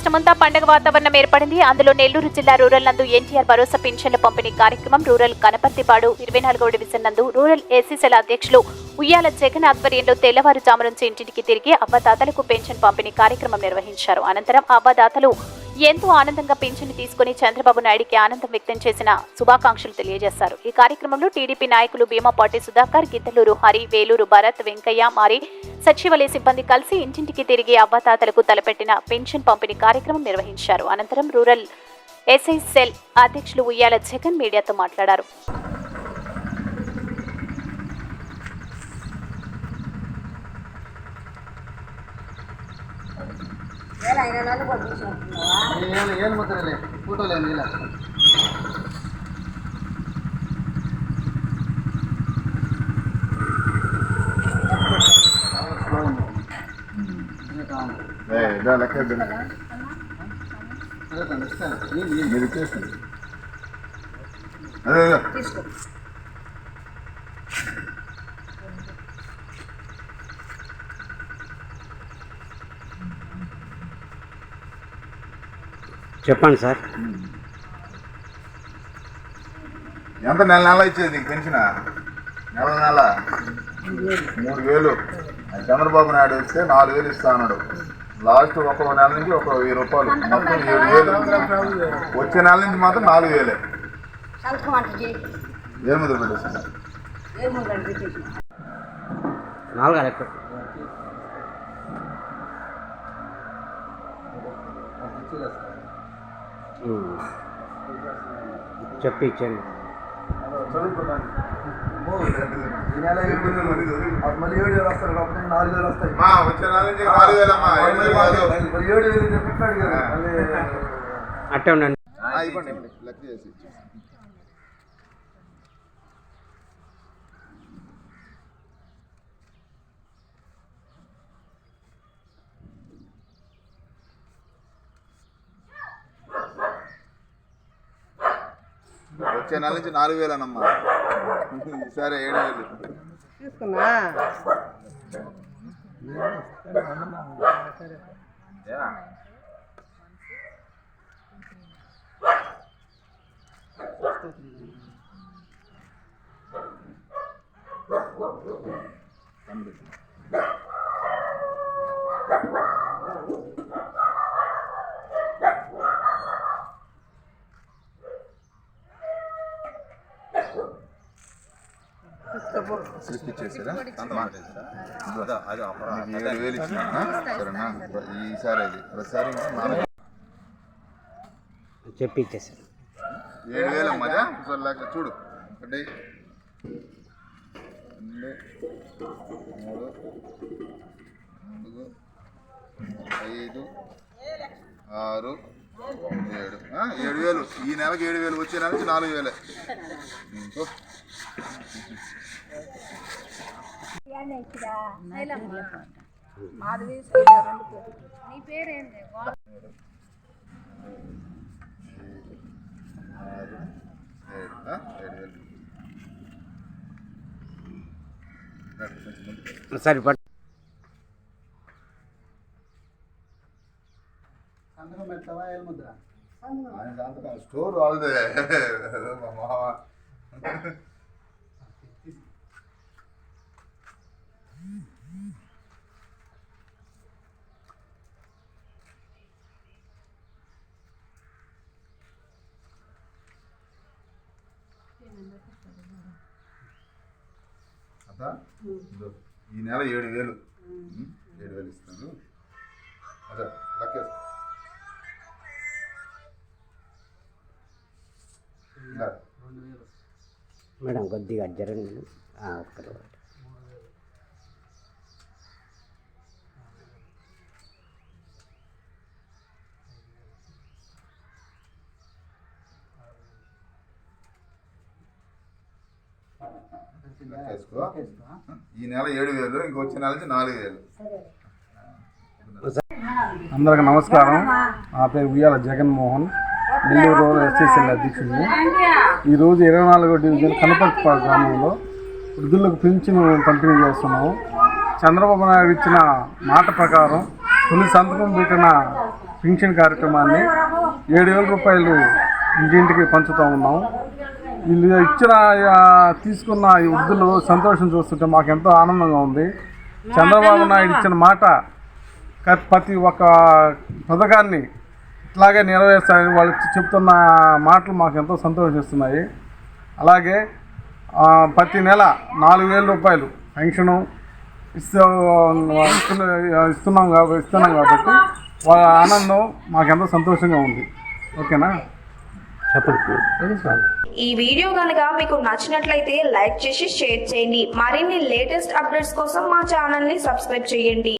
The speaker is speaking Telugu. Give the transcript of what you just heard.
రాష్ట్రమంతా పండగ వాతావరణం ఏర్పడింది. అందులో నెల్లూరు జిల్లా రూరల్ నందు ఎన్టీఆర్ భరోసా పింఛన్ల పంపిణీ కార్యక్రమం రూరల్ కనపర్తిపాడు 24వ డివిజన్ నందు రూరల్ ఎస్సీసీల అధ్యక్షులు ఉయ్యాల జగన్ ఆధ్వర్యంలో తెల్లవారుజాము నుంచి ఇంటింటికి తిరిగి అవ్వదాతలకు పెన్షన్ పంపిణీ కార్యక్రమం నిర్వహించారు. అనంతరం అవ్వదాతలు ఎంతో ఆనందంగా పింఛను తీసుకుని చంద్రబాబు నాయుడికి ఆనందం వ్యక్తం చేసిన శుభాకాంక్షలు తెలియజేశారు. ఈ కార్యక్రమంలో టీడీపీ నాయకులు భీమాపాటి సుధాకర్, గిద్దలూరు హరి, వేలూరు భరత్, వెంకయ్య, మారి సచివాలయ సిబ్బంది కలిసి ఇంటింటికి తిరిగి అవ్వదాతలకు తలపెట్టిన పెన్షన్ పంపిణీ కార్యక్రమం నిర్వహించారు. అనంతరం రూరల్ ఎస్ఐ సెల్ అధ్యక్షులు ఉయ్యాల జగన్ మీడియాతో మాట్లాడారు. చెప్పండి సార్. ఎంత నెల ఇచ్చేది నీకు పెన్షన్? నెల 3000. చంద్రబాబు నాయుడు వస్తే 4000 ఇస్తా అన్నాడు. లాస్ట్ ఒక నెల నుంచి ఒక 1000 రూపాయలు, మొత్తం 7000. వచ్చే నెల నుంచి మాత్రం 4000. ఏం మొదలు పెట్టేసి చెప్పి ఇచ్చండి. మళ్ళీ 7000 వస్తారు కాబట్టి 4000 వస్తాయి. వచ్చే నెల నుంచి 4000 అమ్మా. 7000 చెప్పాడు కదా. అట్టే ఉండండి. ఇవ్వండి, లెక్క చేసి వచ్చే నెల నుంచి 4000 అన్నమ్మా. సరే 7000 తీసుకున్నా. ఇచ్చేసారా? 7000 ఇచ్చిన సరేనా? ఈసారి అది ప్రతిసారి చెప్పి ఇచ్చేసారు. 7000 అమ్మా. ఒకసారి లెక్క చూడు. 1 2 3 4 5 6 7. 7000. ఈ నెలకి 7000, వచ్చే నెల నుంచి 4000. సరే స్టోర్ వాళ్ళదే. ఈ నెల 7000 ఇస్తాను. అదే లెక్క మేడం కొద్దిగా జరగండి. ఈ నెల 7000, ఇంకొచ్చే నెల నుంచి 4000. అందరికి నమస్కారం. నా పేరు ఉయ్యాల జగన్మోహన్, నెల్లూరు ఎస్సీసీల అధ్యక్షుడిని. ఈరోజు 24వ డివిజన్ కనపర్తిపాడు గ్రామంలో వృద్ధులకు పింఛను పంపిణీ చేస్తున్నాము. చంద్రబాబు నాయుడు ఇచ్చిన మాట ప్రకారం తొలి సంతకం పెట్టిన పింఛన్ కార్యక్రమాన్ని 7,000 రూపాయలు ఇంటింటికి పంచుతూ ఉన్నాం. వీళ్ళు ఇచ్చిన తీసుకున్న ఈ వృద్ధులు సంతోషం చూస్తుంటే మాకు ఎంతో ఆనందంగా ఉంది. చంద్రబాబు నాయుడు ఇచ్చిన మాట ప్రతి ఒక్క పథకాన్ని ఇట్లాగే నెరవేర్చాలని వాళ్ళు చెప్తున్న మాటలు మాకు ఎంతో సంతోషిస్తున్నాయి. అలాగే ప్రతి నెల 4,000 రూపాయలు పెన్షను ఇస్తున్నాం కాబట్టి వాళ్ళ ఆనందం మాకెంతో సంతోషంగా ఉంది. ఓకేనా? చెప్పండి. ఈ వీడియో కనుక మీకు నచ్చినట్లయితే లైక్ చేసి షేర్ చేయండి. మరిన్ని లేటెస్ట్ అప్డేట్స్ కోసం మా ఛానల్ ని సబ్స్క్రైబ్ చేయండి.